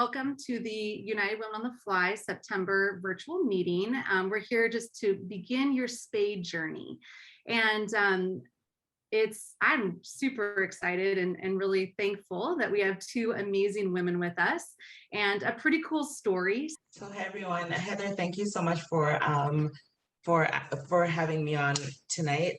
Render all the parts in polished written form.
Welcome to the United Women on the Fly September virtual meeting. We're here just to begin your spay journey. And I'm super excited and really thankful that we have two amazing women with us and a pretty cool story. So hey everyone, Heather, thank you so much for having me on tonight.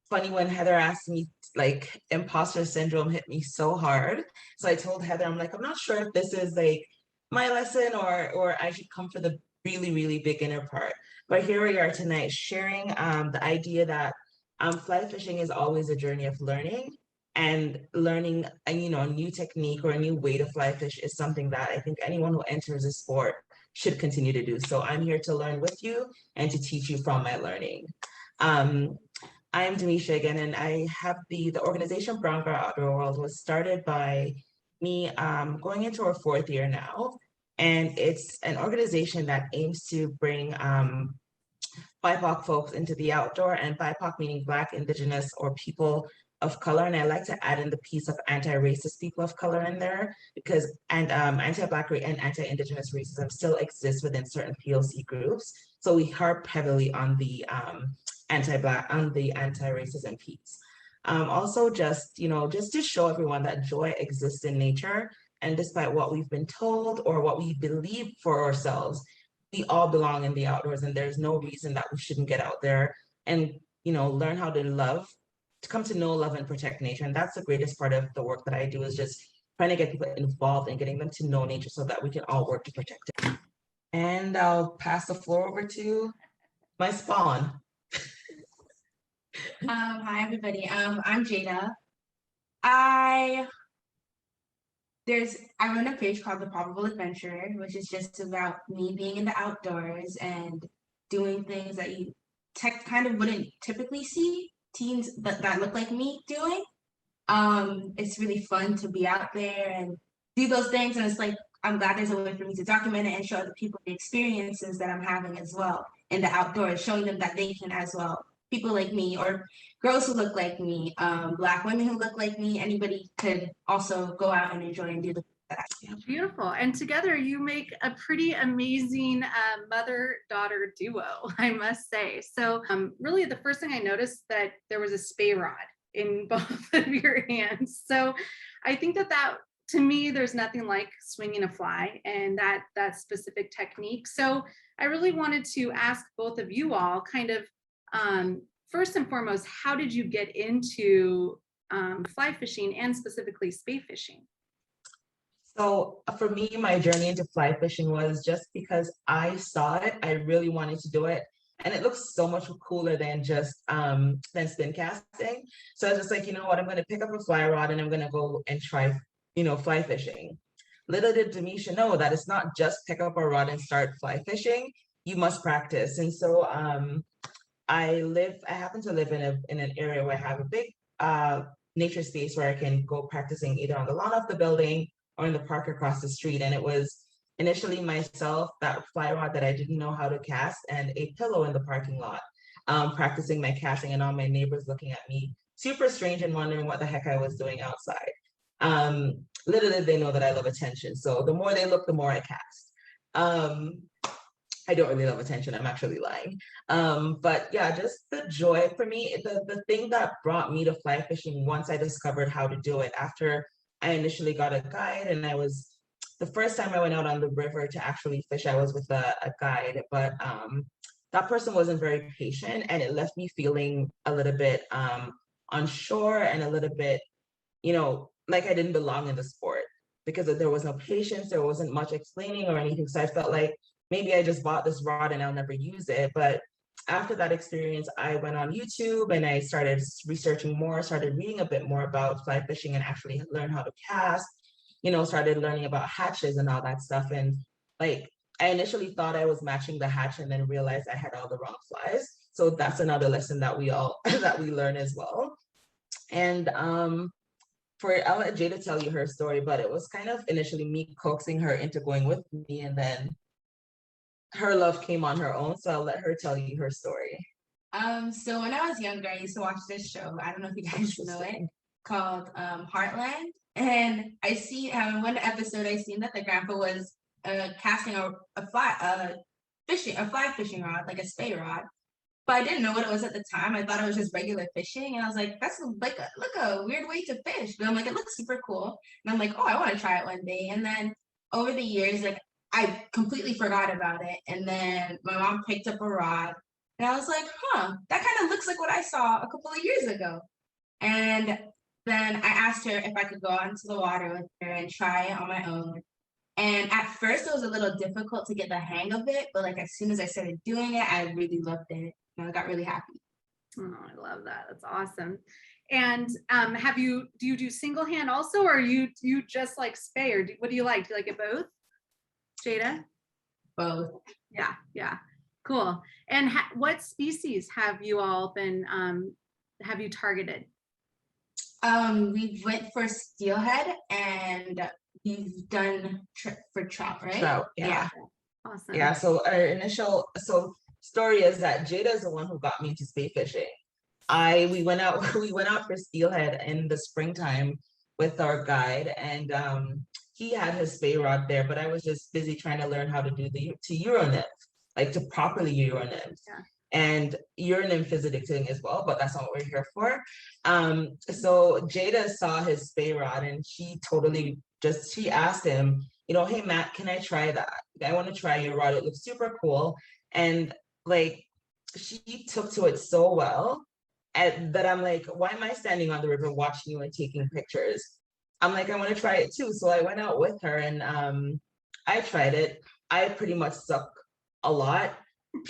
Funny, when Heather asked me, like, imposter syndrome hit me so hard. So I told Heather, I'm like, I'm not sure if this is like my lesson or I should come for the really beginner part. But here we are tonight sharing the idea that fly fishing is always a journey of learning, and learning a new technique or a new way to fly fish is something that I think anyone who enters a sport should continue to do. So I'm here to learn with you and to teach you from my learning. I'm Demiesha again, and I have the organization Brown Girl Outdoor World was started by me going into our 4th year now. And it's an organization that aims to bring BIPOC folks into the outdoor, and BIPOC meaning Black, Indigenous, or people of color. And I like to add in the piece of anti-racist people of color in there, because anti-Black and anti-Indigenous racism still exists within certain POC groups. So we harp heavily on the anti-Black, on the anti-racism piece. Also, just to show everyone that joy exists in nature, and despite what we've been told or what we believe for ourselves, we all belong in the outdoors, and there's no reason that we shouldn't get out there and learn how to come to know, love, and protect nature. And that's the greatest part of the work that I do, is just trying to get people involved and getting them to know nature so that we can all work to protect it. And I'll pass the floor over to my spawn. Hi everybody. I'm Jaeda. I run a page called The Probable Adventurer, which is just about me being in the outdoors and doing things that you kind of wouldn't typically see teens that look like me doing. It's really fun to be out there and do those things, and it's like I'm glad there's a way for me to document it and show other people the experiences that I'm having as well in the outdoors, showing them that they can as well. People like me, or girls who look like me, Black women who look like me, anybody could also go out and enjoy and do the that. Beautiful. And together you make a pretty amazing mother-daughter duo, I must say. So really the first thing I noticed that there was a spey rod in both of your hands. So I think that to me, there's nothing like swinging a fly and that specific technique. So I really wanted to ask both of you all kind of, first and foremost, how did you get into fly fishing and specifically spey fishing? So for me, my journey into fly fishing was just because I saw it. I really wanted to do it, and it looks so much cooler than just spin casting. So I was just like, you know what, I'm going to pick up a fly rod and I'm going to go and try, fly fishing. Little did Demiesha know that it's not just pick up a rod and start fly fishing. You must practice. And so I happen to live in an area where I have a big nature space where I can go practicing either on the lawn of the building or in the park across the street. And it was initially myself, that fly rod that I didn't know how to cast, and a pillow in the parking lot, practicing my casting, and all my neighbors looking at me super strange and wondering what the heck I was doing outside. Little did they know that I love attention. So the more they look, the more I cast. I don't really love attention, I'm actually lying. But yeah, just the joy for me, the thing that brought me to fly fishing once I discovered how to do it, after I initially got a guide, and the first time I went out on the river to actually fish, I was with a guide, but that person wasn't very patient, and it left me feeling a little bit unsure and a little bit, like I didn't belong in the sport, because there was no patience, there wasn't much explaining or anything. So I felt like maybe I just bought this rod and I'll never use it. But after that experience, I went on YouTube and I started researching more, started reading a bit more about fly fishing, and actually learned how to cast, started learning about hatches and all that stuff. And like, I initially thought I was matching the hatch and then realized I had all the wrong flies. So that's another lesson that we learn as well. And I'll let Jaeda tell you her story, but it was kind of initially me coaxing her into going with me, and then her love came on her own. So I'll let her tell you her story. So when I was younger, I used to watch this show. I don't know if you guys know it, called Heartland. And I see one episode I seen that the grandpa was casting a fly fishing rod, like a spey rod. But I didn't know what it was at the time. I thought it was just regular fishing. And I was like, that's like a weird way to fish. But I'm like, it looks super cool. And I'm like, oh, I want to try it one day. And then over the years, like I completely forgot about it. And then my mom picked up a rod. And I was like, huh, that kind of looks like what I saw a couple of years ago. And then I asked her if I could go out into the water with her and try it on my own. And at first it was a little difficult to get the hang of it, but like as soon as I started doing it, I really loved it. And I got really happy. Oh, I love that. That's awesome. And do you do single hand also, or you just like spey, or what do you like? Do you like it both, Jaeda? Both. Yeah, cool. And what species have you all been have you targeted? We went for steelhead and we've done for trout, right? Trout, Yeah. Awesome. Yeah, so our initial story is that Jaeda is the one who got me into spey fishing. We went out for steelhead in the springtime with our guide, and he had his spey rod there, but I was just busy trying to learn how to do to Euro-nymph, like to properly Euro-nymph. Yeah. And Euro-nymph is addicting as well, but that's not what we're here for. So Jaeda saw his spey rod and she asked him, you know, hey Matt, can I try that? I want to try your rod. It looks super cool. And like she took to it so well that I'm like, why am I standing on the river watching you and taking pictures? I'm like, I want to try it too. So I went out with her and I tried it. I pretty much suck a lot.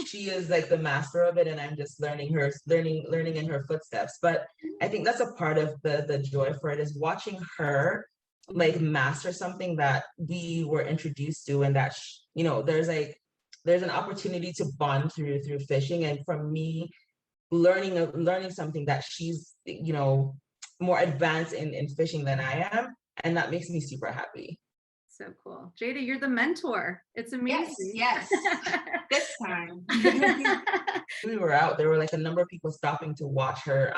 She is like the master of it, and I'm just learning in her footsteps. But I think that's a part of the joy for it, is watching her like master something that we were introduced to, and that you know, there's an opportunity to bond through fishing, and from me learning something that she's, you know, more advanced in fishing than I am, and that makes me super happy. So cool. Jaeda, you're the mentor. It's amazing. Yes. This time. We were out, there were like a number of people stopping to watch her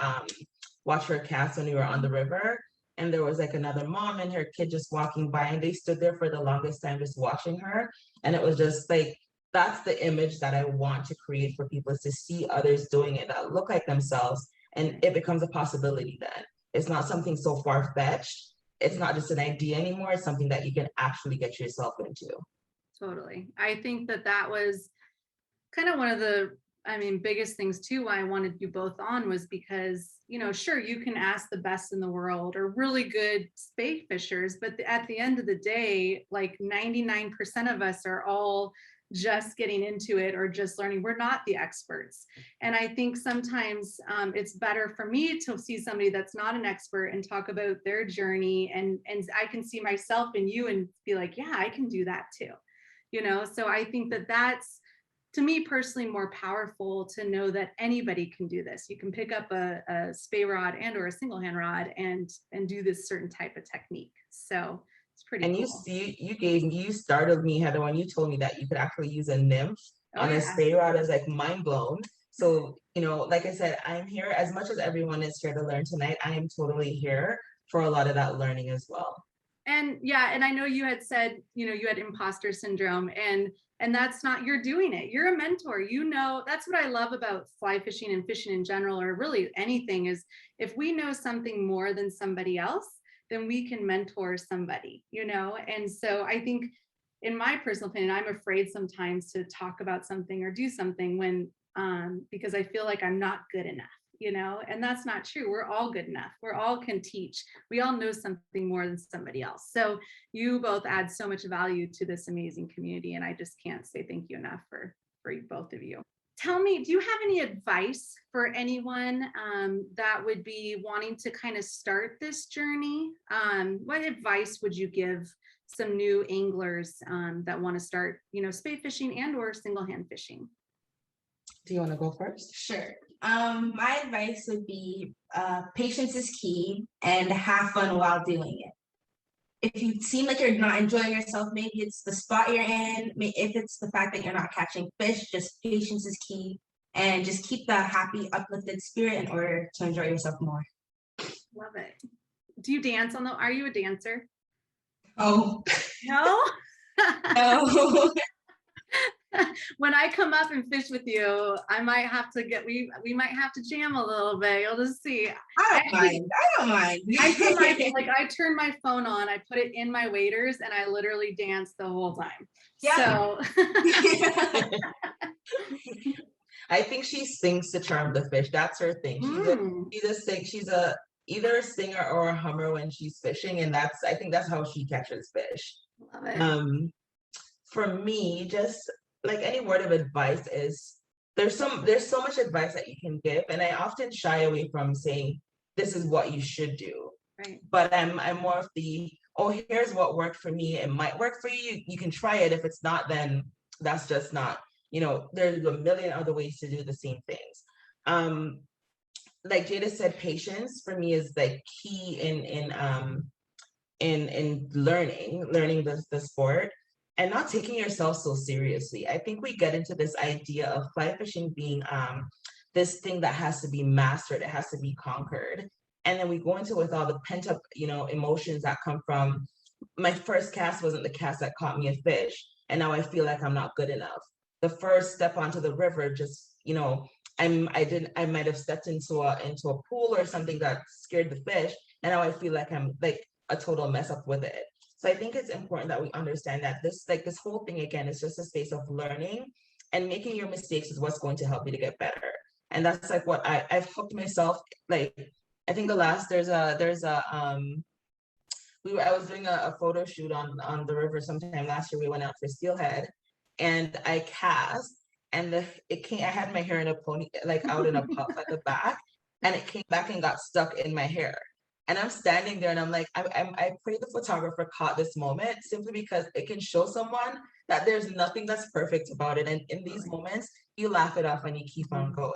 cast when we were on the river. And there was like another mom and her kid just walking by, and they stood there for the longest time just watching her. And it was just like, that's the image that I want to create for people, is to see others doing it that look like themselves. And it becomes a possibility then. It's not something so far-fetched. It's not just an idea anymore. It's something that you can actually get yourself into. Totally. I think that was kind of one of the, biggest things too, why I wanted you both on, was because, you know, sure, you can ask the best in the world or really good spey fishers, but at the end of the day, like 99% of us are all just getting into it or just learning. We're not the experts. And I think sometimes it's better for me to see somebody that's not an expert and talk about their journey, and I can see myself in you and be like, yeah, I can do that too. You know, so I think that's, to me personally, more powerful to know that anybody can do this. You can pick up a spey rod and or a single hand rod and do this certain type of technique. So it's pretty and cool. You startled me, Heather, when you told me that you could actually use a nymph on a spey rod. I was like mind blown. So, you know, like I said, I'm here, as much as everyone is here to learn tonight, I am totally here for a lot of that learning as well. And yeah, and I know you had said, you know, you had imposter syndrome, and that's not, you're doing it. You're a mentor. You know, that's what I love about fly fishing and fishing in general, or really anything, is if we know something more than somebody else, then we can mentor somebody, you know? And so I think, in my personal opinion, I'm afraid sometimes to talk about something or do something when, because I feel like I'm not good enough, you know, and that's not true. We're all good enough. We're all can teach. We all know something more than somebody else. So you both add so much value to this amazing community. And I just can't say thank you enough for both of you. Tell me, do you have any advice for anyone that would be wanting to kind of start this journey? What advice would you give some new anglers that want to start, you know, spey fishing and or single hand fishing? Do you want to go first? Sure. My advice would be patience is key, and have fun while doing it. If you seem like you're not enjoying yourself, maybe it's the spot you're in. If it's the fact that you're not catching fish, just patience is key, and just keep the happy, uplifted spirit in order to enjoy yourself more. Love it. do you dance on the, are you a dancer? Oh, No? no. When I come up and fish with you, I might have to get, we might have to jam a little bit. You'll just see. I don't mind. I don't mind. I turn my phone on, I put it in my waders, and I literally dance the whole time. Yeah. So I think she sings to charm the fish. That's her thing. She's either a singer or a hummer when she's fishing, and I think that's how she catches fish. Love it. For me, just like any word of advice is there's so much advice that you can give, and I often shy away from saying this is what you should do. Right. But I'm more of the, oh, here's what worked for me. It might work for you. You can try it. If it's not, then that's just not, there's a million other ways to do the same things. Like Jaeda said, patience for me is like key in learning the sport and not taking yourself so seriously. I think we get into this idea of fly fishing being this thing that has to be mastered, it has to be conquered. And then we go into it with all the pent up, emotions that come from my first cast wasn't the cast that caught me a fish. And now I feel like I'm not good enough. The first step onto the river, just, I might have stepped into a pool or something that scared the fish. And now I feel like I'm like a total mess up with it. So I think it's important that we understand that this whole thing, again, is just a space of learning, and making your mistakes is what's going to help you to get better. And that's like what I've hooked myself. Like, I think I was doing a photo shoot on the river sometime last year. We went out for steelhead, and I cast, and I had my hair in a pony, like out in a puff at the back, and it came back and got stuck in my hair. And I'm standing there and I'm like, I pray the photographer caught this moment, simply because it can show someone that there's nothing that's perfect about it. And in these moments, you laugh it off and you keep on going.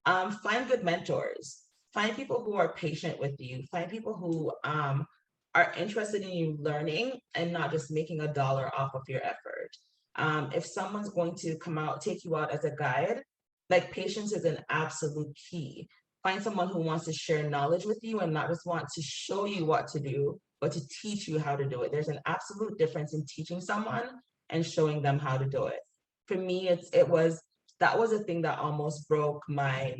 Find good mentors, find people who are patient with you, find people who are interested in you learning and not just making $1 off of your effort. If someone's going to take you out as a guide, like, patience is an absolute key. Find someone who wants to share knowledge with you and not just want to show you what to do, but to teach you how to do it. There's an absolute difference in teaching someone and showing them how to do it. For me, that was a thing that almost broke my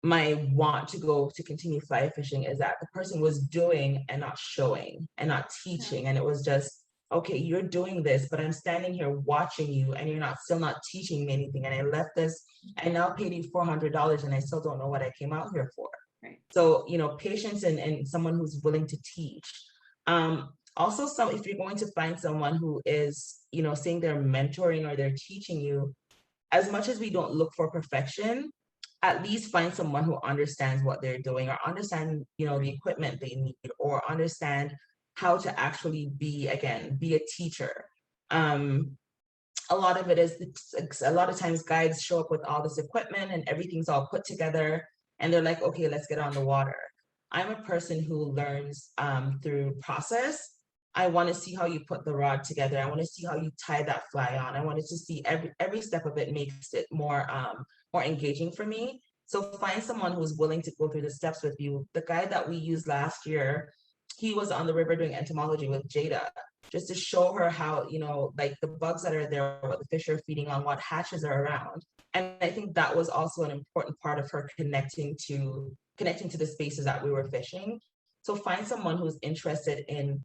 want to continue fly fishing, is that the person was doing and not showing and not teaching. And it was just, okay, you're doing this, but I'm standing here watching you and you're still not teaching me anything. And I left this, I now paid you $400 and I still don't know what I came out here for. Right. So, patience and someone who's willing to teach. Also, if you're going to find someone who is, saying they're mentoring or they're teaching you, as much as we don't look for perfection, at least find someone who understands what they're doing, or understand, the equipment they need, or understand how to actually be a teacher. A lot of it is, a lot of times guides show up with all this equipment and everything's all put together and they're like, okay, let's get on the water. I'm a person who learns through process. I want to see how you put the rod together. I want to see how you tie that fly on. I wanted to see every step of it makes it more engaging for me. So find someone who's willing to go through the steps with you. The guy that we used last year, he was on the river doing entomology with Jaeda, just to show her how, like the bugs that are there, what the fish are feeding on, what hatches are around. And I think that was also an important part of her connecting to the spaces that we were fishing. So find someone who's interested in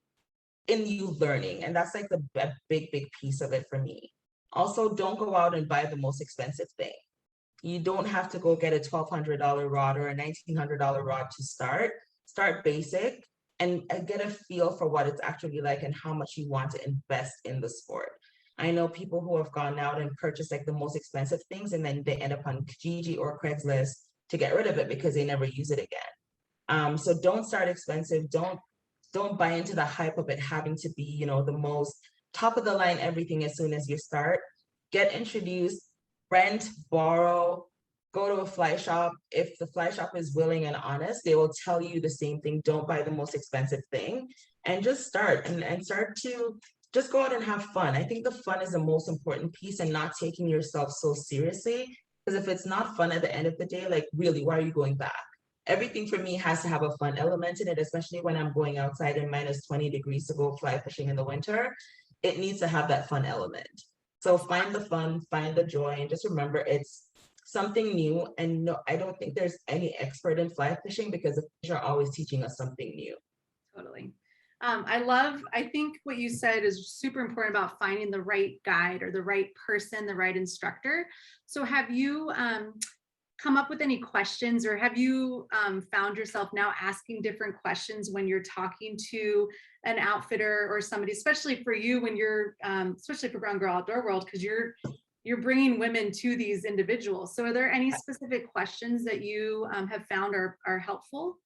you learning. And that's like the big piece of it for me. Also, don't go out and buy the most expensive thing. You don't have to go get a $1,200 rod or a $1,900 rod to start. Start basic and get a feel for what it's actually like and how much you want to invest in the sport. I know people who have gone out and purchased like the most expensive things, and then they end up on Kijiji or Craigslist to get rid of it because they never use it again. So don't start expensive. Don't buy into the hype of it having to be, the most top of the line everything as soon as you start. Get introduced, rent, borrow, go to a fly shop. If the fly shop is willing and honest, they will tell you the same thing. Don't buy the most expensive thing, and just start and start to just go out and have fun. I think the fun is the most important piece, and not taking yourself so seriously. Because if it's not fun at the end of the day, like, really, why are you going back? everything for me has to have a fun element in it, especially when I'm going outside in -20 degrees to go fly fishing in the winter. It needs to have that fun element. So find the fun, find the joy, and just remember it's something new. And no, I don't think there's any expert in fly fishing because the fish are always teaching us something new. Totally. I think what you said is super important about finding the right guide or the right person, the right instructor. So have you come up with any questions, or have you found yourself now asking different questions when you're talking to an outfitter or somebody, especially for you when you're, especially for Brown Girl Outdoor World, because you're bringing women to these individuals. So are there any specific questions that you have found are helpful?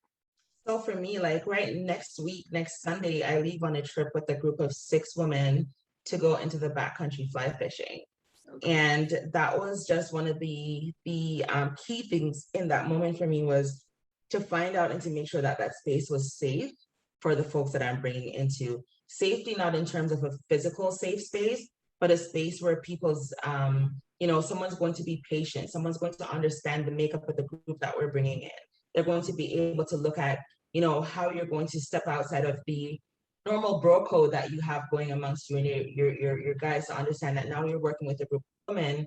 So for me, like right next week, next Sunday, I leave on a trip with a group of 6 women to go into the backcountry fly fishing. And that was just one of the key things in that moment for me, was to find out and to make sure that that space was safe for the folks that I'm bringing into. Safety, not in terms of a physical safe space, but a space where people's, someone's going to be patient, someone's going to understand the makeup of the group that we're bringing in. They're going to be able to look at, how you're going to step outside of the normal bro code that you have going amongst you and your guys, to understand that now you're working with a group of women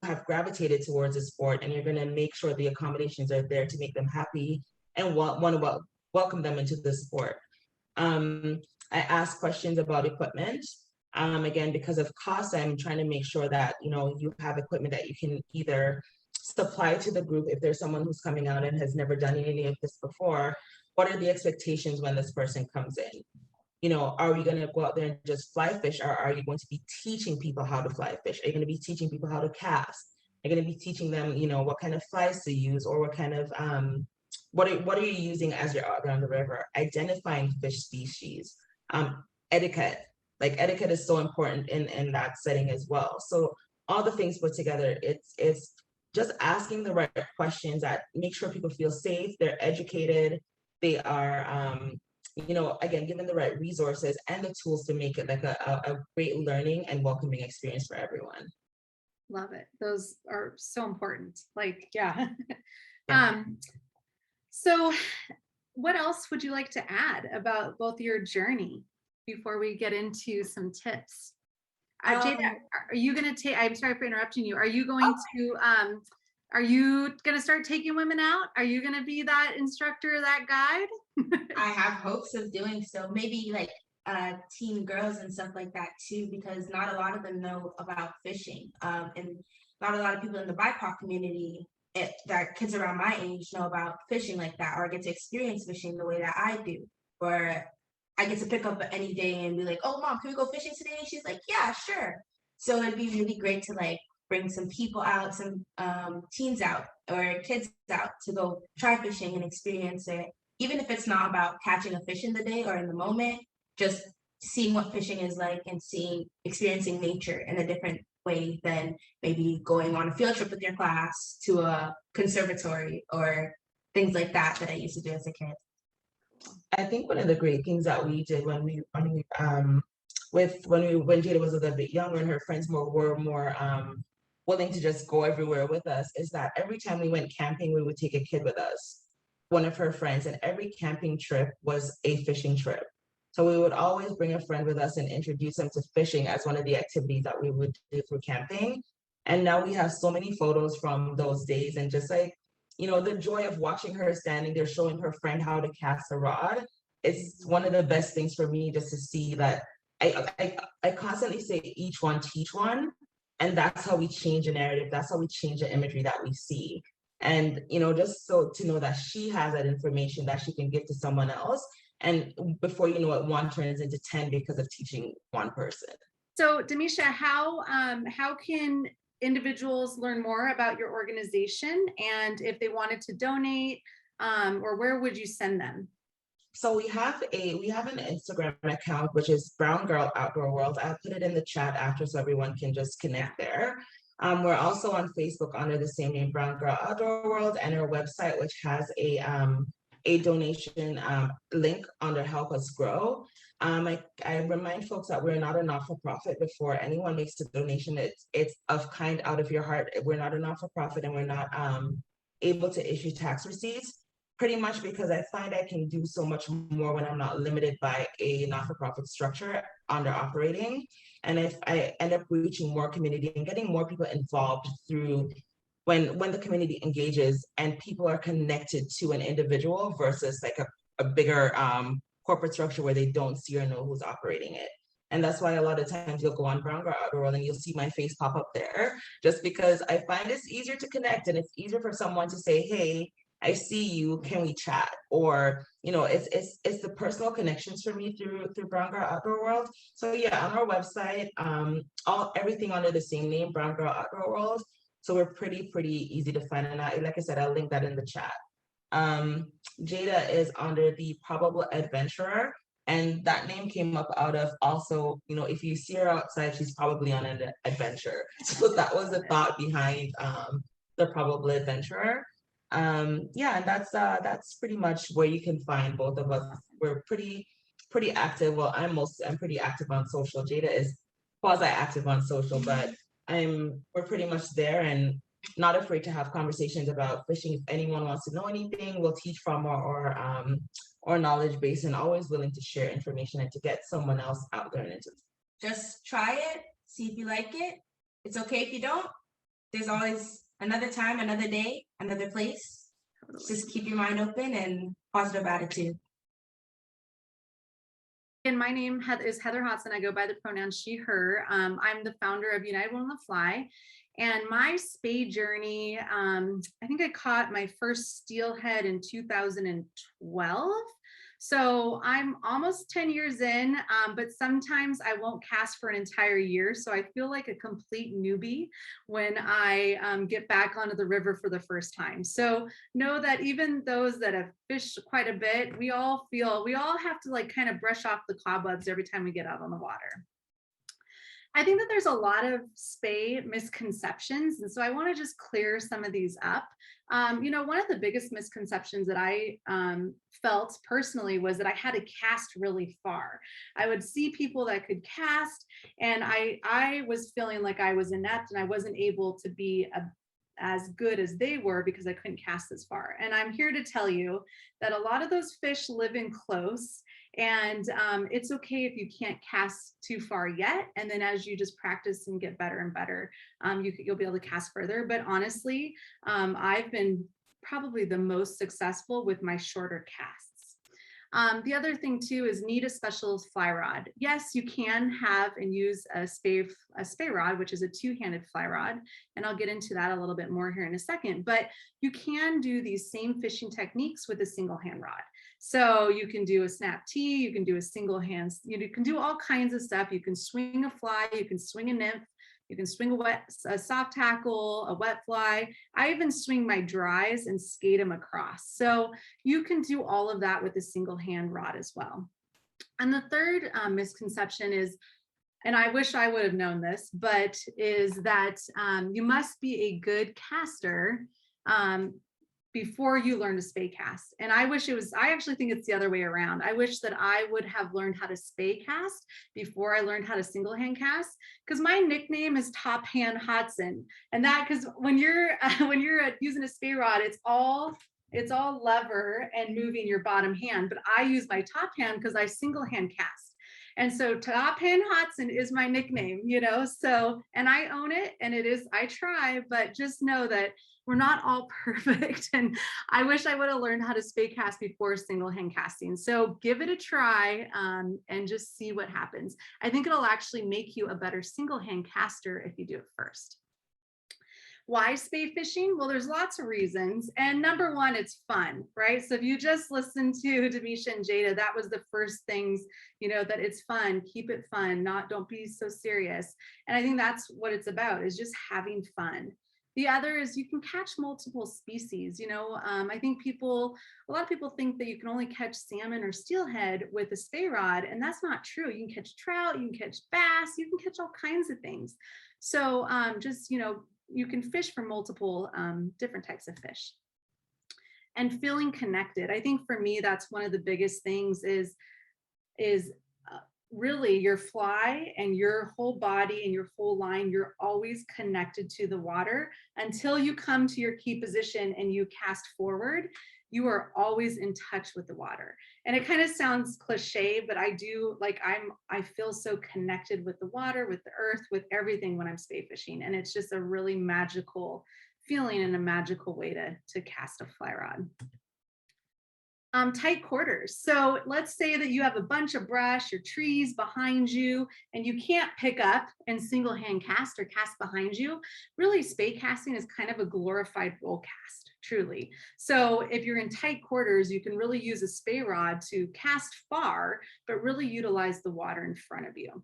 who have gravitated towards the sport, and you're going to make sure the accommodations are there to make them happy and want to welcome them into the sport. I ask questions about equipment. Again, because of cost, I'm trying to make sure that, you have equipment that you can either supply to the group. If there's someone who's coming out and has never done any of this before, what are the expectations when this person comes in? Are we going to go out there and just fly fish, or are you going to be teaching people how to fly fish? Are you going to be teaching people how to cast? Are you going to be teaching them, what kind of flies to use, or what kind of, what are you using as you're out there on the river? Identifying fish species, etiquette. Like etiquette is so important in that setting as well. So all the things put together, it's just asking the right questions that make sure people feel safe, they're educated, they are, again, given the right resources and the tools to make it like a great learning and welcoming experience for everyone. Love it. Those are so important. Like, yeah. Yeah. So what else would you like to add about both your journey before we get into some tips? Jaeda, are you going to take, I'm sorry for interrupting you. Are you going to start taking women out? Are you going to be that instructor, that guide? I have hopes of doing so. Maybe like teen girls and stuff like that too, because not a lot of them know about fishing. And not a lot of people in the BIPOC community that kids around my age know about fishing like that, or get to experience fishing the way that I do. Or I get to pick up any day and be like, oh, mom, can we go fishing today? And she's like, yeah, sure. So it'd be really great to like bring some people out, some teens out or kids out to go try fishing and experience it. Even if it's not about catching a fish in the day or in the moment, just seeing what fishing is like and experiencing nature in a different way than maybe going on a field trip with your class to a conservatory or things like that I used to do as a kid. I think one of the great things that we did when Jaeda was a little bit younger and her friends were more willing to just go everywhere with us, is that every time we went camping, we would take a kid with us, one of her friends, and every camping trip was a fishing trip. So we would always bring a friend with us and introduce them to fishing as one of the activities that we would do through camping. And now we have so many photos from those days, and just like, the joy of watching her standing there showing her friend how to cast a rod. It's one of the best things for me, just to see that I constantly say each one teach one. And that's how we change a narrative. That's how we change the imagery that we see. And, just so to know that she has that information that she can give to someone else. And before you know it, one turns into 10 because of teaching one person. So Demiesha, how can individuals learn more about your organization, and if they wanted to donate, or where would you send them? So we have an Instagram account, which is Brown Girl Outdoor World. I'll put it in the chat after so everyone can just connect there. We're also on Facebook under the same name, Brown Girl Outdoor World, and our website, which has a donation link under Help Us Grow. I remind folks that we're not a not-for-profit. Before anyone makes a donation, it's of kind, out of your heart. We're not a not-for-profit, and we're not able to issue tax receipts. pretty much because I find I can do so much more when I'm not limited by a not-for-profit structure under operating. And if I end up reaching more community and getting more people involved through when the community engages and people are connected to an individual versus like a bigger corporate structure where they don't see or know who's operating it. And that's why a lot of times you'll go on Brown Girl Outdoor World and you'll see my face pop up there, just because I find it's easier to connect and it's easier for someone to say, hey, I see you, can we chat? Or, you know, it's the personal connections for me through Brown Girl Outdoor World. So yeah, on our website, everything under the same name, Brown Girl Outdoor World. So we're pretty easy to find. And like I said, I'll link that in the chat. Jaeda is under the Probable Adventurer. And that name came up out of also, you know, if you see her outside, she's probably on an adventure. So that was the thought behind the Probable Adventurer. Yeah, and that's pretty much where you can find both of us. We're pretty active. Well, I'm pretty active on social. Jaeda is quasi-active on social, but we're pretty much there and not afraid to have conversations about fishing. If anyone wants to know anything, we'll teach from our knowledge base, and always willing to share information and to get someone else out there and into. Just try it, see if you like it. It's okay if you don't. There's always another time, another day, another place. Just keep your mind open and positive attitude. And my name is Heather Hodson. I go by the pronoun she, her. I'm the founder of United on the Fly. And my spey journey, I think I caught my first steelhead in 2012. So I'm almost 10 years in, but sometimes I won't cast for an entire year. So I feel like a complete newbie when I get back onto the river for the first time. So know that even those that have fished quite a bit, we all have to like kind of brush off the cobwebs every time we get out on the water. I think that there's a lot of spey misconceptions. And so I want to just clear some of these up. You know, one of the biggest misconceptions that I felt personally was that I had to cast really far. I would see people that could cast, and I was feeling like I was inept and I wasn't able to be as good as they were because I couldn't cast as far. And I'm here to tell you that a lot of those fish live in close, and it's okay if you can't cast too far yet. And then as you just practice and get better and better, you'll be able to cast further. But honestly, I've been probably the most successful with my shorter casts. The other thing too is need a special fly rod. Yes, you can have and use a spey rod, which is a two-handed fly rod. And I'll get into that a little bit more here in a second, but you can do these same fishing techniques with a single hand rod. So you can do a snap tee, you can do a single hand, you can do all kinds of stuff. You can swing a fly, you can swing a nymph, you can swing a soft tackle, a wet fly. I even swing my dries and skate them across. So you can do all of that with a single hand rod as well. And the third misconception is, and I wish I would have known this, but is that you must be a good caster before you learn to spey cast. And I actually think it's the other way around. I wish that I would have learned how to spey cast before I learned how to single hand cast, because my nickname is Top Hand Hodson. And that, because when you're using a spey rod, it's all lever and moving your bottom hand, but I use my top hand because I single hand cast. And so Top Hand Hodson is my nickname, you know, so, and I own it, and I try, but just know that we're not all perfect. And I wish I would have learned how to spey cast before single hand casting. So give it a try and just see what happens. I think it'll actually make you a better single hand caster if you do it first. Why spey fishing? Well, there's lots of reasons. And number one, it's fun, right? So if you just listen to Demiesha and Jaeda, that was the first things, you know, that it's fun, keep it fun, don't be so serious. And I think that's what it's about, is just having fun. The other is you can catch multiple species. You know, I think a lot of people think that you can only catch salmon or steelhead with a spey rod, and that's not true. You can catch trout, you can catch bass, you can catch all kinds of things. So just, you know, you can fish for multiple different types of fish. And feeling connected. I think for me, that's one of the biggest things is really your fly and your whole body and your whole line, you're always connected to the water until you come to your key position and you cast forward. you are always in touch with the water. And it kind of sounds cliche, but I do, like, I feel so connected with the water, with the earth, with everything when I'm spey fishing. And it's just a really magical feeling and a magical way to cast a fly rod. Tight quarters. So let's say that you have a bunch of brush or trees behind you and you can't pick up and single hand cast or cast behind you. Really, spey casting is kind of a glorified roll cast, truly. So if you're in tight quarters, you can really use a spey rod to cast far, but really utilize the water in front of you.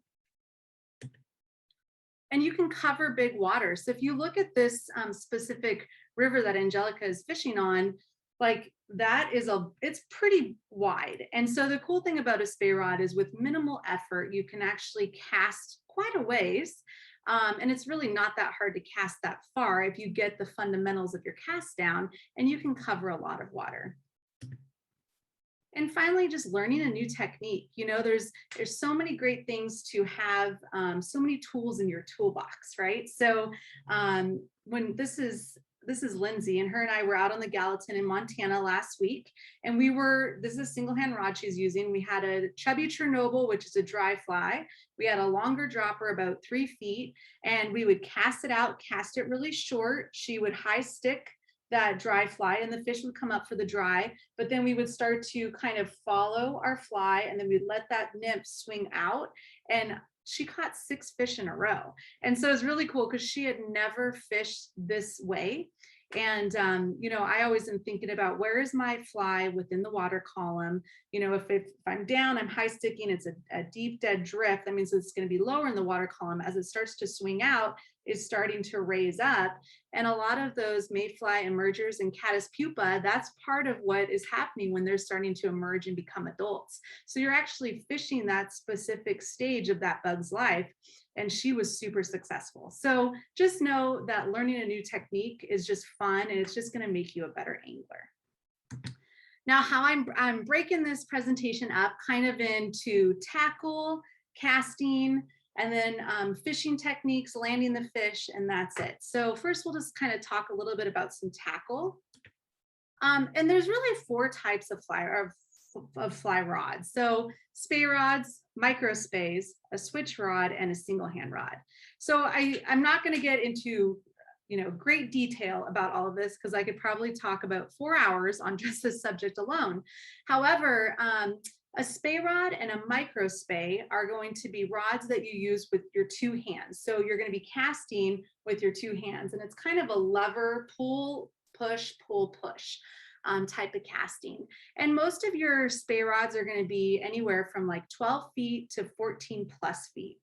And you can cover big water. So if you look at this specific river that Angelica is fishing on, like that is it's pretty wide. And so the cool thing about a spey rod is with minimal effort, you can actually cast quite a ways. And it's really not that hard to cast that far if you get the fundamentals of your cast down, and you can cover a lot of water. And finally, just learning a new technique. You know, there's so many great things to have, so many tools in your toolbox, right? So when this is Lindsay, and her and I were out on the Gallatin in Montana last week, and this is a single hand rod she's using. We had a chubby Chernobyl, which is a dry fly. We had a longer dropper, about 3 feet, and we would cast it out, cast it really short. She would high stick that dry fly and the fish would come up for the dry, but then we would start to kind of follow our fly, and then we'd let that nymph swing out, and she caught 6 fish in a row. And so it's really cool because she had never fished this way. And, you know, I always am thinking about, where is my fly within the water column? You know, if I'm down, I'm high sticking, it's a deep dead drift. That means it's going to be lower in the water column. As it starts to swing out, it's starting to raise up. And a lot of those mayfly emergers and caddis pupa, that's part of what is happening when they're starting to emerge and become adults. So you're actually fishing that specific stage of that bug's life. And she was super successful. So just know that learning a new technique is just fun, and it's just going to make you a better angler. Now, how I'm breaking this presentation up kind of into tackle, casting, and then fishing techniques, landing the fish, and that's it. So first, we'll just kind of talk a little bit about some tackle. And there's really 4 types of fly rods. So spey rods, micro speys, a switch rod, and a single hand rod. So I'm not going to get into, you know, great detail about all of this, because I could probably talk about 4 hours on just this subject alone. However, a spey rod and a micro spey are going to be rods that you use with your 2 hands. So you're going to be casting with your 2 hands, and it's kind of a lever, pull, push, type of casting. And most of your spey rods are going to be anywhere from like 12 feet to 14 plus feet.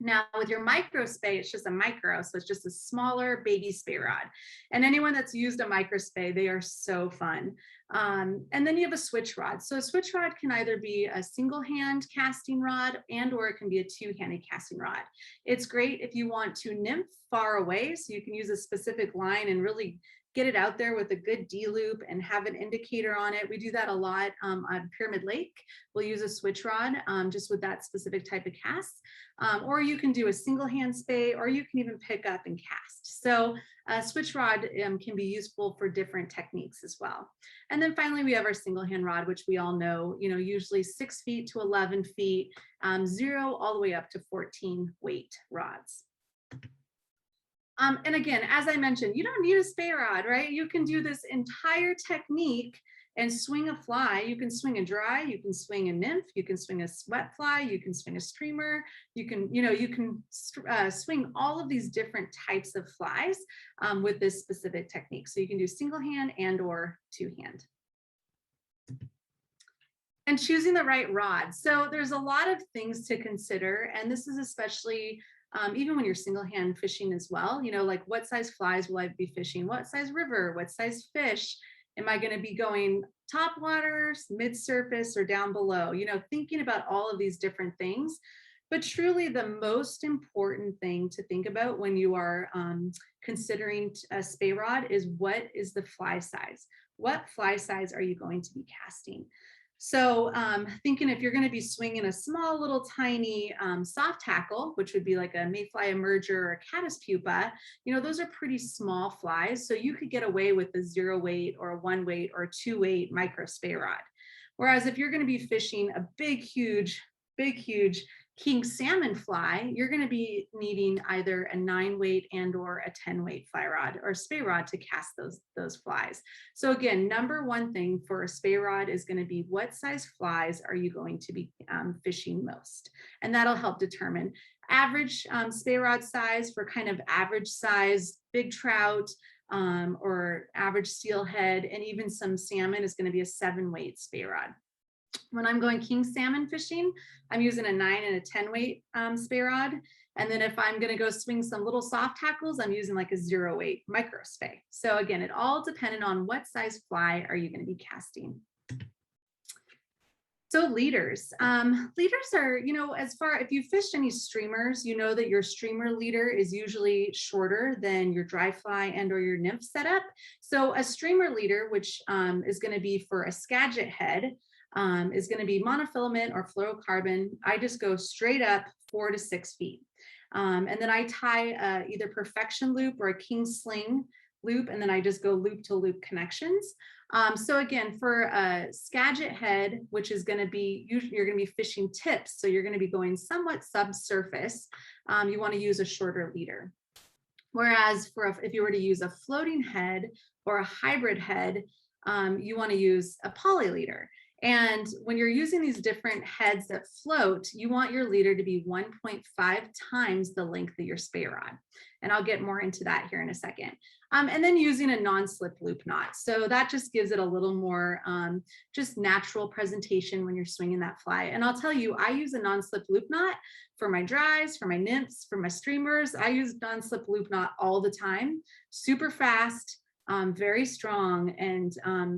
Now with your micro spey, it's just a micro, so it's just a smaller baby spey rod. And anyone that's used a micro spey, they are so fun. And then you have a switch rod. So a switch rod can either be a single hand casting rod, and or it can be a 2-handed casting rod. It's great if you want to nymph far away, so you can use a specific line and really get it out there with a good D-loop and have an indicator on it. We do that a lot on Pyramid Lake. We'll use a switch rod just with that specific type of cast. Or you can do a single hand spey, or you can even pick up and cast. So a switch rod can be useful for different techniques as well. And then finally, we have our single hand rod, which we all know, you know, usually 6 feet to 11 feet, 0 all the way up to 14 weight rods. And again, as I mentioned, you don't need a spey rod, right? You can do this entire technique and swing a fly. You can swing a dry, you can swing a nymph, you can swing a wet fly, you can swing a streamer, you can, you know, you can swing all of these different types of flies with this specific technique. So you can do single hand and or 2-hand. And choosing the right rod. So there's a lot of things to consider, and this is especially even when you're single hand fishing as well, you know, like what size flies will I be fishing? What size river? What size fish? Am I going to be going top water, mid surface, or down below? You know, thinking about all of these different things. But truly the most important thing to think about when you are considering a spey rod is, what is the fly size? What fly size are you going to be casting? So thinking if you're going to be swinging a small little tiny soft tackle, which would be like a mayfly emerger or a caddis pupa, you know, those are pretty small flies. So you could get away with a 0 weight or a 1 weight or 2 weight micro spey rod. Whereas if you're going to be fishing a big, huge king salmon fly, you're going to be needing either a 9 weight and or a 10 weight fly rod or spey rod to cast those flies. So again, number one thing for a spey rod is going to be what size flies are you going to be fishing most? And that'll help determine average spey rod size for kind of average size big trout or average steelhead, and even some salmon is going to be a 7 weight spey rod. When I'm going king salmon fishing, I'm using a 9 and a 10 weight spey rod. And then if I'm going to go swing some little soft tackles, I'm using like a 0 weight micro spey. So again, it all depended on what size fly are you going to be casting. So leaders. Leaders are, you know, as far, if you fished any streamers, you know that your streamer leader is usually shorter than your dry fly and or your nymph setup. So a streamer leader, which is going to be for a Skagit head, is going to be monofilament or fluorocarbon. I just go straight up 4 to 6 feet. And then I tie either perfection loop or a king sling loop, and then I just go loop to loop connections. So again, for a Skagit head, which is going to be, you're going to be fishing tips, so you're going to be going somewhat subsurface, you want to use a shorter leader. Whereas for if you were to use a floating head or a hybrid head, you want to use a polyleader. And when you're using these different heads that float, you want your leader to be 1.5 times the length of your spey rod. And I'll get more into that here in a second. And then using a non-slip loop knot. So that just gives it a little more just natural presentation when you're swinging that fly. And I'll tell you, I use a non-slip loop knot for my dries, for my nymphs, for my streamers. I use non-slip loop knot all the time, super fast. Very strong, and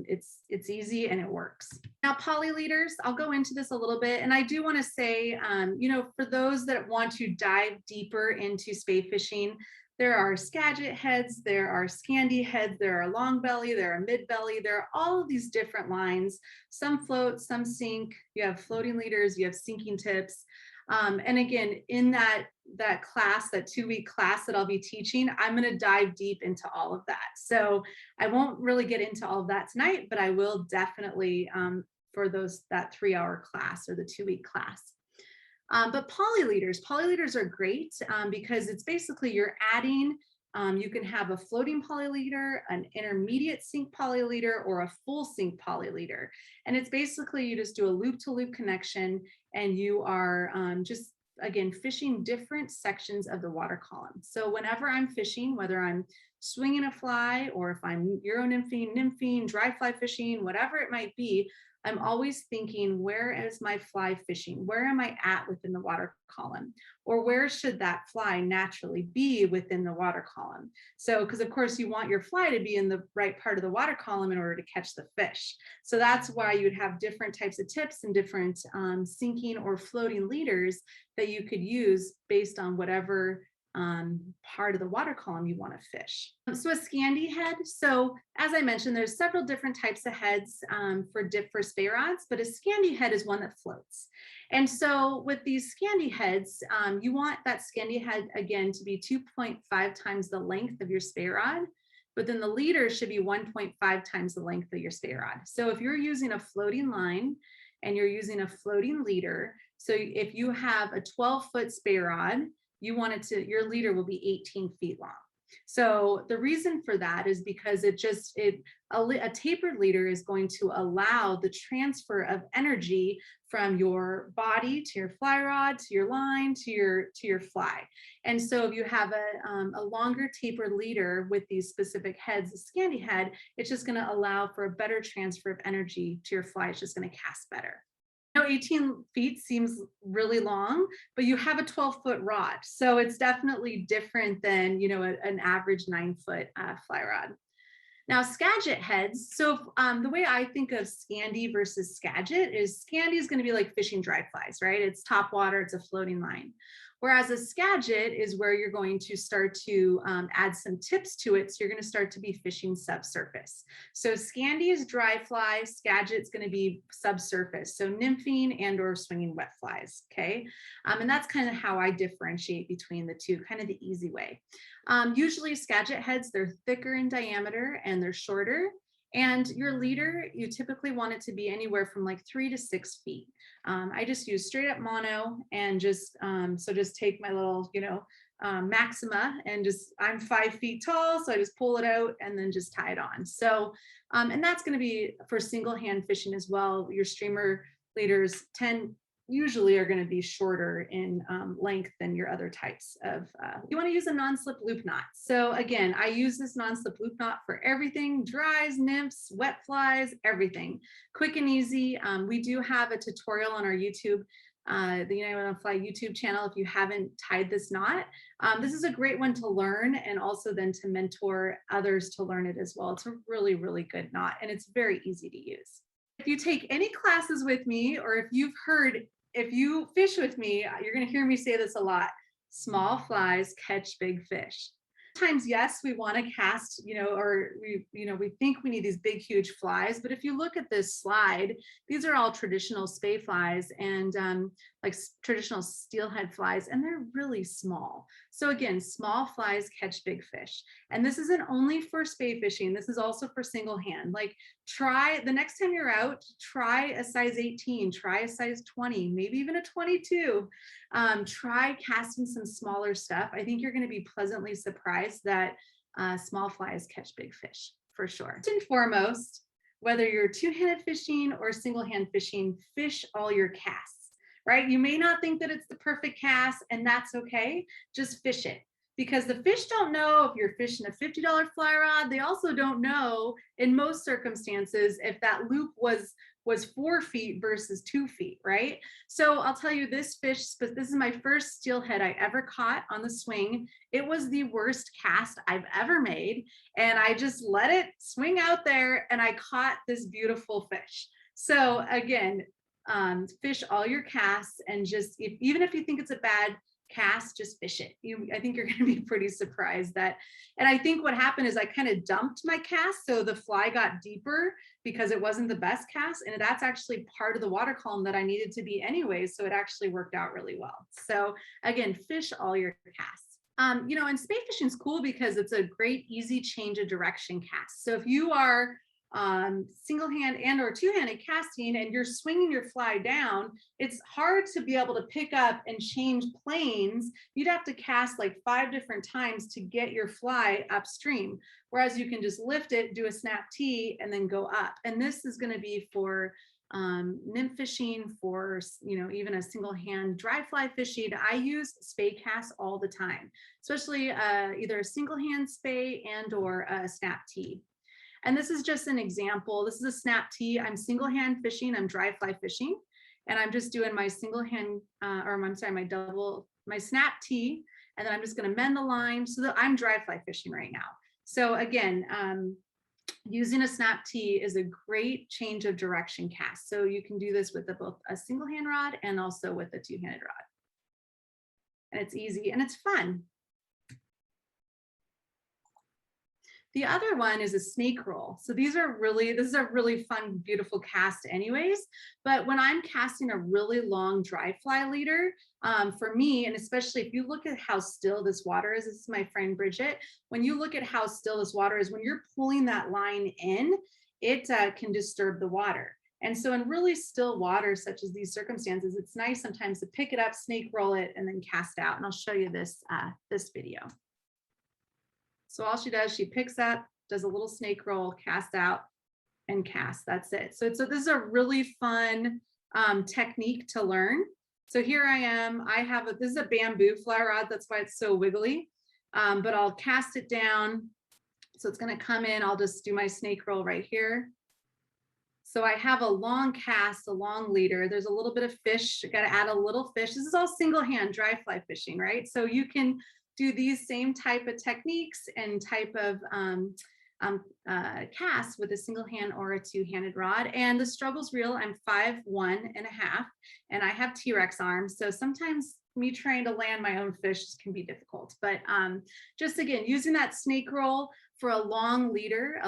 it's easy and it works. Now, polyleaders, I'll go into this a little bit, and I do want to say, you know, for those that want to dive deeper into spey fishing, there are Skagit heads, there are Scandi heads, there are long belly, there are mid belly, there are all of these different lines. Some float, some sink. You have floating leaders, you have sinking tips. And again, in that class, that 2-week class that I'll be teaching, I'm going to dive deep into all of that. So I won't really get into all of that tonight, but I will definitely for that 3-hour class or the 2-week class. But polyleaders are great because it's basically you're adding, you can have a floating polyleader, an intermediate sink polyleader, or a full sink polyleader. And it's basically you just do a loop to loop connection, and you are just, again, fishing different sections of the water column. So whenever I'm fishing, whether I'm swinging a fly or if I'm Euro-nymphing, dry fly fishing, whatever it might be, I'm always thinking, where is my fly fishing? Where am I at within the water column? Or where should that fly naturally be within the water column? So, because of course you want your fly to be in the right part of the water column in order to catch the fish. So that's why you'd have different types of tips and different sinking or floating leaders that you could use based on whatever part of the water column you want to fish. So a Scandi head. So as I mentioned, there's several different types of heads for spey rods, but a Scandi head is one that floats. And so with these Scandi heads, you want that Scandi head again to be 2.5 times the length of your spey rod, but then the leader should be 1.5 times the length of your spey rod. So if you're using a floating line and you're using a floating leader, so if you have a 12-foot spey rod, you want it to, your leader will be 18 feet long. So the reason for that is because a tapered leader is going to allow the transfer of energy from your body to your fly rod, to your line, to your fly. And so if you have a longer tapered leader with these specific heads, a Scandi head, it's just going to allow for a better transfer of energy to your fly. It's just going to cast better. 18 feet seems really long, but you have a 12-foot rod. So it's definitely different than, you know, an average 9-foot fly rod. Now, Skagit heads. So the way I think of Scandi versus Skagit is Scandi is going to be like fishing dry flies, right? It's top water, it's a floating line. Whereas a Skagit is where you're going to start to add some tips to it. So you're going to start to be fishing subsurface. So Scandi is dry fly, Skagit's going to be subsurface. So nymphing and or swinging wet flies. Okay. And that's kind of how I differentiate between the two, kind of the easy way. Usually Skagit heads, they're thicker in diameter and they're shorter. And your leader, you typically want it to be anywhere from like 3 to 6 feet. I just use straight up mono and just, so just take my little, Maxima and just, I'm 5 feet tall. So I just pull it out and then just tie it on. So, and that's going to be for single hand fishing as well. Your streamer leaders usually are going to be shorter in length than your other types of, you want to use a non-slip loop knot. So again, I use this non-slip loop knot for everything, dries, nymphs, wet flies, everything. Quick and easy. We do have a tutorial on our YouTube, the United on Fly YouTube channel. If you haven't tied this knot, this is a great one to learn and also then to mentor others to learn it as well. It's a really, really good knot and it's very easy to use. If you take any classes with me, or if you fish with me, you're going to hear me say this a lot. Small flies catch big fish. Sometimes, yes, we want to cast, or we think we need these big, huge flies. But if you look at this slide, these are all traditional Spey flies and like traditional steelhead flies, and they're really small. So again, small flies catch big fish. And this isn't only for Spey fishing. This is also for single hand. Like try the next time you're out, try a size 18, try a size 20, maybe even a 22. Try casting some smaller stuff. I think you're going to be pleasantly surprised that small flies catch big fish for sure. First and foremost, whether you're two-handed fishing or single-hand fishing, fish all your casts. Right? You may not think that it's the perfect cast, and that's okay. Just fish it, because the fish don't know if you're fishing a $50 fly rod. They also don't know in most circumstances if that loop was 4 feet versus 2 feet, right? So I'll tell you, this fish, but this is my first steelhead I ever caught on the swing. It was the worst cast I've ever made, and I just let it swing out there and I caught this beautiful fish. So again, fish all your casts, and just even if you think it's a bad cast, just fish it. I think you're going to be pretty surprised that. And I think what happened is I kind of dumped my cast, so the fly got deeper because it wasn't the best cast, and that's actually part of the water column that I needed to be anyway. So it actually worked out really well. So again, fish all your casts. And Spey fishing is cool because it's a great, easy change of direction cast. So if you are single hand and or two-handed casting and you're swinging your fly down, it's hard to be able to pick up and change planes. You'd have to cast like 5 different times to get your fly upstream, whereas you can just lift it, do a snap tee, and then go up. And this is going to be for nymph fishing, for even a single hand dry fly fishing. I use Spey casts all the time, especially either a single hand Spey and or a snap tee. And this is just an example. This is a snap tee. I'm single hand fishing. I'm dry fly fishing, and I'm just doing my single hand, my snap tee, and then I'm just going to mend the line so that I'm dry fly fishing right now. So again, using a snap tee is a great change of direction cast. So you can do this with both a single hand rod and also with a two-handed rod. And it's easy and it's fun. The other one is a snake roll. So this is a really fun, beautiful cast anyways. But when I'm casting a really long dry fly leader, for me, and especially if you look at how still this water is, this is my friend Bridget, when you look at how still this water is, when you're pulling that line in, it can disturb the water. And so in really still water, such as these circumstances, it's nice sometimes to pick it up, snake roll it, and then cast out. And I'll show you this, this video. So all she does, she picks up, does a little snake roll, casts out, and casts. That's it. So this is a really fun technique to learn. So here I am. This is a bamboo fly rod. That's why it's so wiggly. But I'll cast it down. So it's going to come in. I'll just do my snake roll right here. So I have a long cast, a long leader. There's a little bit of fish. Got to add a little fish. This is all single hand dry fly fishing, right? So you can do these same type of techniques and type of casts with a single hand or a two-handed rod. And the struggle's real. I'm 5'1.5", and I have T-Rex arms. So sometimes me trying to land my own fish can be difficult. But just again, using that snake roll for a long leader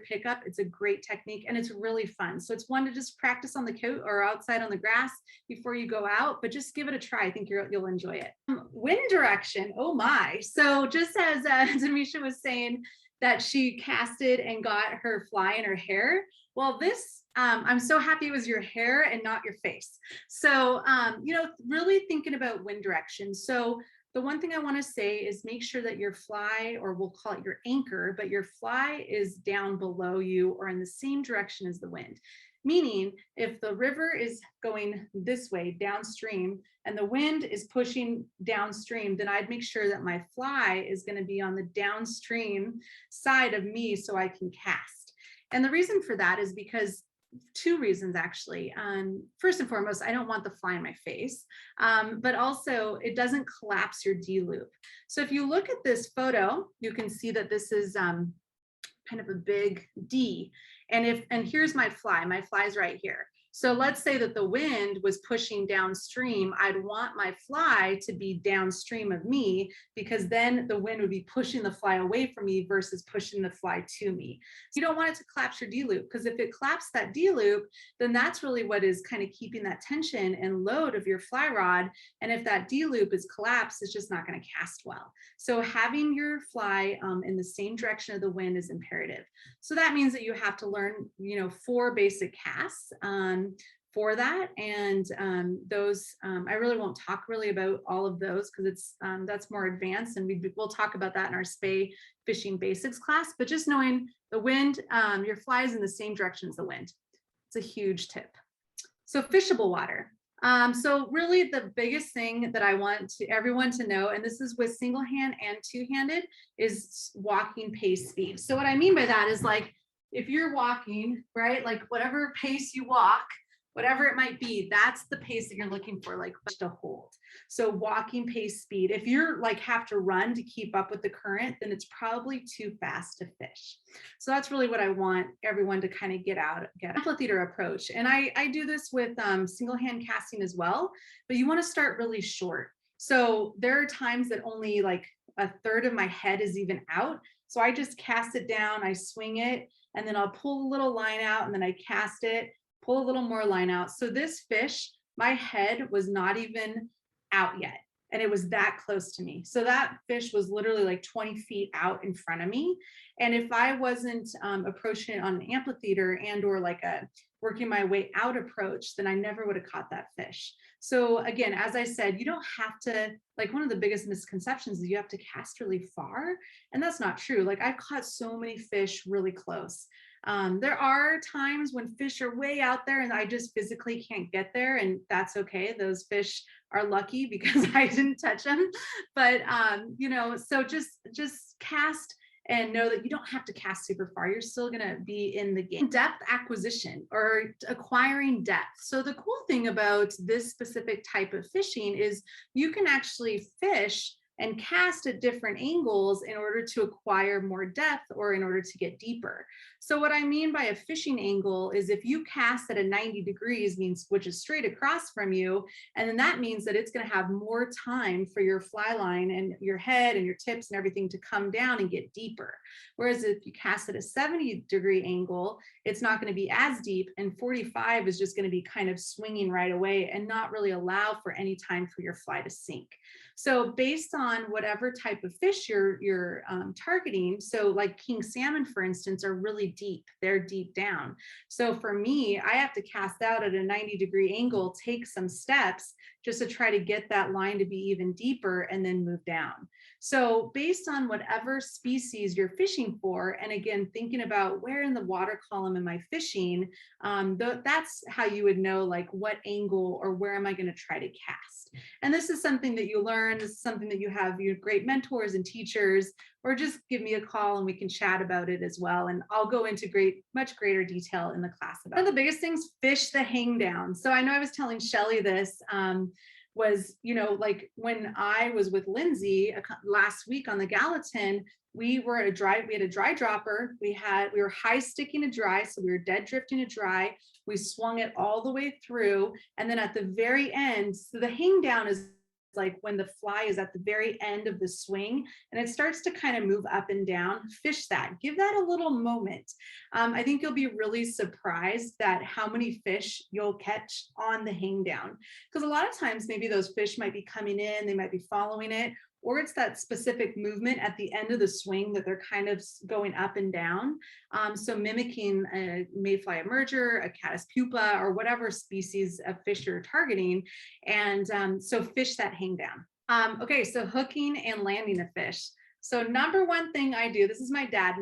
pickup, it's a great technique and it's really fun. So it's one to just practice on the coat or outside on the grass before you go out, but just give it a try. I think you'll enjoy it. Wind direction, oh my. So just as Demiesha was saying that she casted and got her fly in her hair, well, this, I'm so happy it was your hair and not your face. So, really thinking about wind direction. So the one thing I want to say is make sure that your fly, or we'll call it your anchor, but your fly is down below you or in the same direction as the wind. Meaning if the river is going this way downstream and the wind is pushing downstream, then I'd make sure that my fly is going to be on the downstream side of me so I can cast. And the reason for that is because two reasons actually. First and foremost, I don't want the fly in my face, but also it doesn't collapse your D loop. So if you look at this photo, you can see that this is kind of a big D. And here's my fly. My fly's right here. So let's say that the wind was pushing downstream. I'd want my fly to be downstream of me, because then the wind would be pushing the fly away from me versus pushing the fly to me. So you don't want it to collapse your D loop, because if it collapsed that D loop, then that's really what is kind of keeping that tension and load of your fly rod. And if that D loop is collapsed, it's just not going to cast well. So having your fly in the same direction of the wind is imperative. So that means that you have to learn, 4 basic casts for that. And those, I really won't talk really about all of those because it's that's more advanced, and we'll talk about that in our Spey Fishing Basics class. But just knowing the wind, your fly is in the same direction as the wind. It's a huge tip. So fishable water. So really the biggest thing that I want everyone to know, and this is with single hand and two-handed, is walking pace speed. So what I mean by that is, like, if you're walking, right, like whatever pace you walk, whatever it might be, that's the pace that you're looking for, like, to hold. So walking pace speed. If you're like have to run to keep up with the current, then it's probably too fast to fish. So that's really what I want everyone to kind of get amphitheater approach. And I do this with single hand casting as well, but you want to start really short. So there are times that only like a third of my head is even out. So I just cast it down, I swing it, and then I'll pull a little line out, and then I cast it, pull a little more line out. So this fish, my head was not even out yet, and it was that close to me. So that fish was literally like 20 feet out in front of me. And if I wasn't approaching it on an amphitheater and or like a working my way out approach, then I never would have caught that fish. So again, as I said, you don't have to, like, one of the biggest misconceptions is you have to cast really far. And that's not true. Like, I've caught so many fish really close. There are times when fish are way out there and I just physically can't get there, and that's okay. Those fish are lucky because I didn't touch them. But so just cast and know that you don't have to cast super far. You're still gonna be in the game. Depth acquisition or acquiring depth. So the cool thing about this specific type of fishing is you can actually fish and cast at different angles in order to acquire more depth or in order to get deeper. So what I mean by a fishing angle is if you cast at a 90 degrees, which is straight across from you, and then that means that it's going to have more time for your fly line and your head and your tips and everything to come down and get deeper. Whereas if you cast at a 70-degree angle, it's not going to be as deep, and 45 is just going to be kind of swinging right away and not really allow for any time for your fly to sink. So based on whatever type of fish you're targeting, so like king salmon, for instance, are really deep. They're deep down. So for me, I have to cast out at a 90-degree angle, take some steps just to try to get that line to be even deeper and then move down. So based on whatever species you're fishing for, and again, thinking about where in the water column am I fishing, that's how you would know like what angle or where am I going to try to cast. And this is something that you learn. This is something that you have your great mentors and teachers, or just give me a call and we can chat about it as well. And I'll go into much greater detail in the class about it. One of the biggest things, fish the hang down. So I know I was telling Shelly this, was, like when I was with Lindsay last week on the Gallatin, we had a dry dropper. We were high sticking a dry. So we were dead drifting a dry. We swung it all the way through. And then at the very end, so the hang down is like when the fly is at the very end of the swing and it starts to kind of move up and down, fish that, give that a little moment. I think you'll be really surprised at how many fish you'll catch on the hang down. Because a lot of times maybe those fish might be coming in, they might be following it, or it's that specific movement at the end of the swing that they're kind of going up and down. So mimicking a mayfly emerger, a caddis pupa, or whatever species of fish you're targeting. And so fish that hang down. Okay, so hooking and landing a fish. So number one thing I do, this is my dad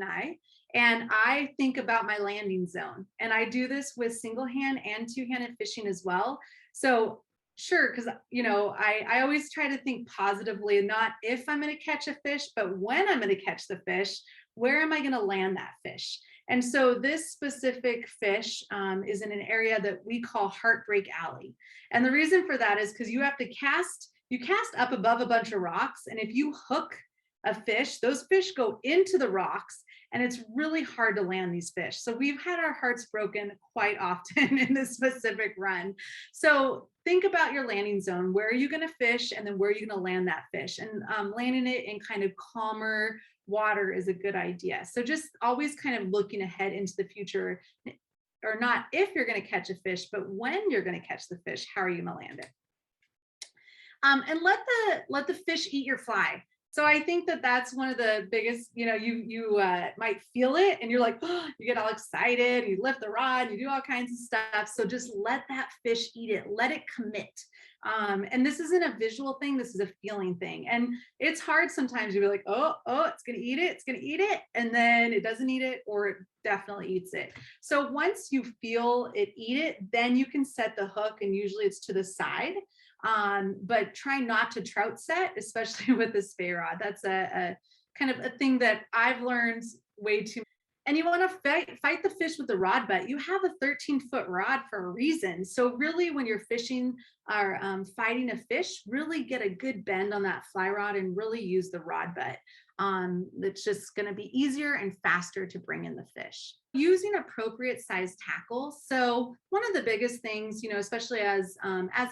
and I think about my landing zone. And I do this with single hand and two-handed fishing as well. So sure, because I always try to think positively, not if I'm going to catch a fish, but when I'm going to catch the fish, where am I going to land that fish? And so this specific fish is in an area that we call Heartbreak Alley. And the reason for that is because you cast up above a bunch of rocks, and if you hook a fish, those fish go into the rocks, and it's really hard to land these fish. So we've had our hearts broken quite often in this specific run. So think about your landing zone. Where are you going to fish? And then where are you going to land that fish? And landing it in kind of calmer water is a good idea. So just always kind of looking ahead into the future, or not if you're going to catch a fish, but when you're going to catch the fish, how are you going to land it? And let the fish eat your fly. So I think that that's one of the biggest, you might feel it and you're like, oh, you get all excited, you lift the rod, you do all kinds of stuff. So just let that fish eat it, let it commit. And this isn't a visual thing, this is a feeling thing. And it's hard sometimes, you'll be like, oh, it's gonna eat it, it's gonna eat it. And then it doesn't eat it, or it definitely eats it. So once you feel it eat it, then you can set the hook, and usually it's to the side. But try not to trout set, especially with the Spey rod. That's a kind of a thing that I've learned way too. And you want to fight the fish with the rod butt. You have a 13-foot rod for a reason. So really, when you're fishing or fighting a fish, really get a good bend on that fly rod and really use the rod butt. That's just going to be easier and faster to bring in the fish. Using appropriate size tackle. So one of the biggest things, especially as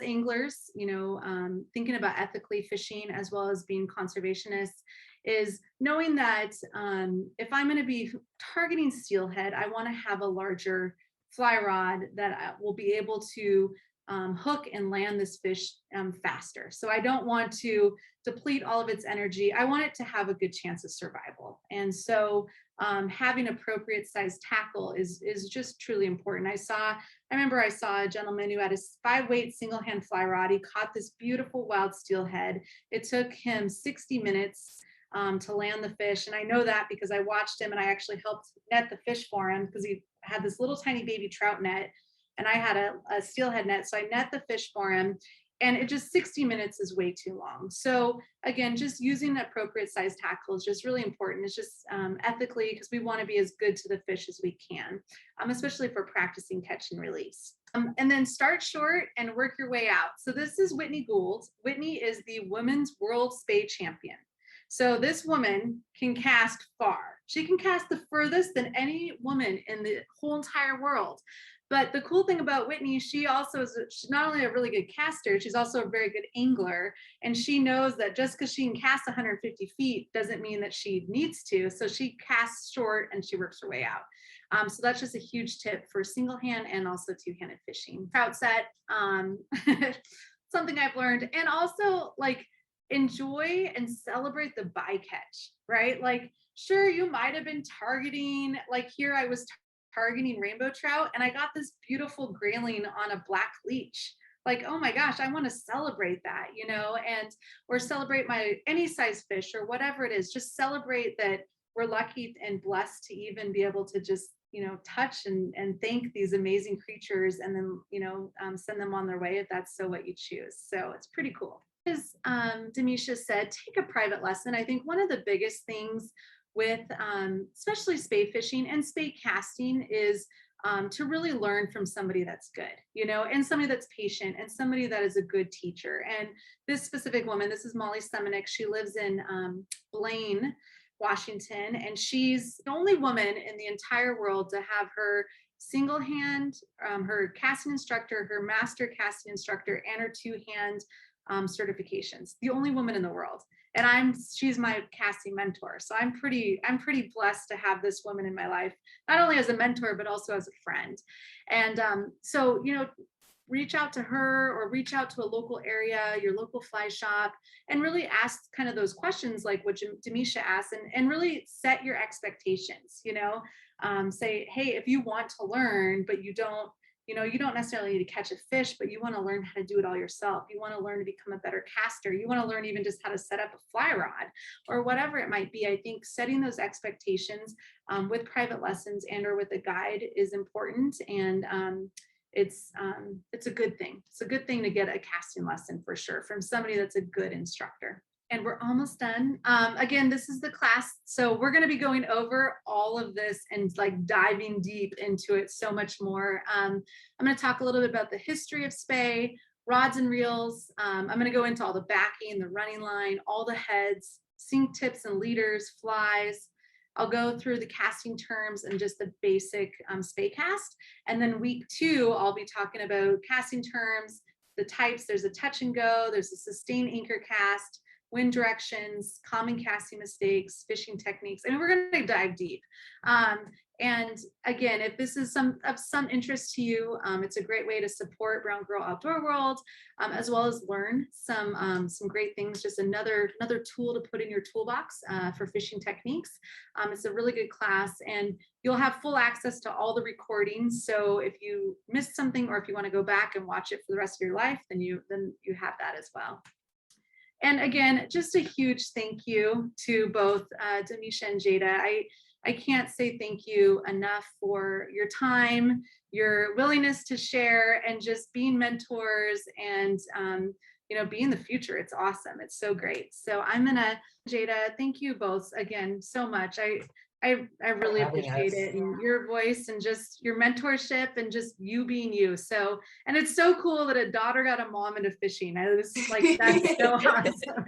anglers, thinking about ethically fishing as well as being conservationists, is knowing that if I'm going to be targeting steelhead, I want to have a larger fly rod that will be able to hook and land this fish faster. So I don't want to deplete all of its energy. I want it to have a good chance of survival. And so having appropriate size tackle is just truly important. I remember I saw a gentleman who had a 5-weight single hand fly rod. He caught this beautiful wild steelhead. It took him 60 minutes to land the fish. And I know that because I watched him and I actually helped net the fish for him, because he had this little tiny baby trout net and I had a steelhead net. So I net the fish for him, and it just 60 minutes is way too long. So again, just using the appropriate size tackle is just really important. It's just ethically, because we want to be as good to the fish as we can, especially for practicing catch and release. And then start short and work your way out. So this is Whitney Gould. Whitney is the Women's World Spey Champion. So this woman can cast far. She can cast the furthest than any woman in the whole entire world. But the cool thing about Whitney, she's not only a really good caster, she's also a very good angler. And she knows that just because she can cast 150 feet doesn't mean that she needs to. So she casts short and she works her way out. So that's just a huge tip for single hand and also two-handed fishing. Trout set, something I've learned. And also, like, enjoy and celebrate the bycatch, right? Like, sure, you might have been targeting, like here I was targeting rainbow trout and I got this beautiful grayling on a black leech. Like, oh my gosh, I want to celebrate that, or celebrate any size fish or whatever it is. Just celebrate that we're lucky and blessed to even be able to just, touch and thank these amazing creatures, and then, send them on their way if that's so what you choose. So it's pretty cool. As Demiesha said, take a private lesson. I think one of the biggest things with especially spey fishing and spey casting is to really learn from somebody that's good, and somebody that's patient and somebody that is a good teacher. And this specific woman, this is Molly Semenuk. She lives in Blaine, Washington, and she's the only woman in the entire world to have her single hand, her casting instructor, her master casting instructor, and her two-hand certifications, the only woman in the world. And she's my casting mentor. So I'm pretty blessed to have this woman in my life, not only as a mentor, but also as a friend. And so, you know, reach out to her or reach out to a local area, your local fly shop, and really ask kind of those questions like what Demiesha asked, and really set your expectations, you know, say, hey, if you want to learn, but you don't, you know, you don't necessarily need to catch a fish, but you want to learn how to do it all yourself. You want to learn to become a better caster. You want to learn even just how to set up a fly rod or whatever it might be. I think setting those expectations with private lessons and or with a guide is important. And it's a good thing. It's a good thing to get a casting lesson for sure from somebody that's a good instructor. And we're almost done. Again, this is the class. So we're going to be going over all of this and like diving deep into it so much more. I'm going to talk a little bit about the history of Spey, rods and reels. I'm going to go into all the backing, the running line, all the heads, sink tips and leaders, flies. I'll go through the casting terms and just the basic Spey cast. And then week 2, I'll be talking about casting terms, the types. There's a touch and go, there's a sustained anchor cast, wind directions, common casting mistakes, fishing techniques. I mean, we're going to dive deep. And again, if this is of some interest to you, it's a great way to support Brown Girl Outdoor World, as well as learn some great things. Just another tool to put in your toolbox for fishing techniques. It's a really good class, and you'll have full access to all the recordings. So if you missed something, or if you want to go back and watch it for the rest of your life, then you have that as well. And again, just a huge thank you to both Demiesha and Jaeda. I can't say thank you enough for your time, your willingness to share, and just being mentors and you know, being the future. It's awesome. It's so great. So Jaeda, thank you both again so much. I really appreciate it, and your voice and just your mentorship and just you being you. So, and it's so cool that a daughter got a mom into fishing. This is like, that's so awesome.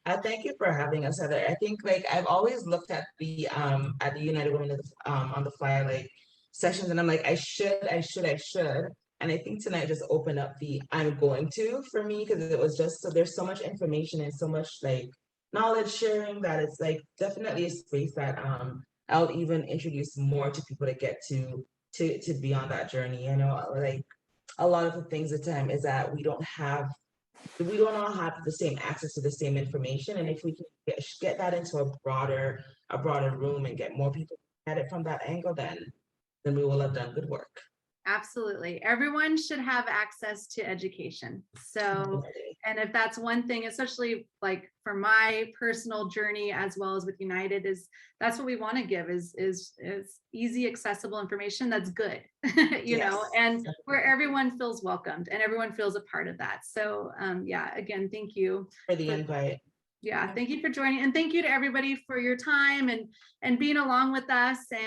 I thank you for having us, Heather. I think like I've always looked at the United Women on the Fly like sessions, and I'm like, I should. And I think tonight just opened up the I'm going to for me, because it was just there's so much information and so much like knowledge sharing that it's like definitely a space that I'll even introduce more to people to get to be on that journey. You know, like a lot of the things at the time is that we don't all have the same access to the same information, and if we can get that into a broader room and get more people at it from that angle, then we will have done good work. Absolutely. Everyone should have access to education. So, and if that's one thing, especially like for my personal journey, as well as with United, that's what we want to give is easy, accessible information that's good, you know, and where everyone feels welcomed and everyone feels a part of that. So yeah, again, thank you for the invite. Yeah, thank you for joining, and thank you to everybody for your time and being along with us. And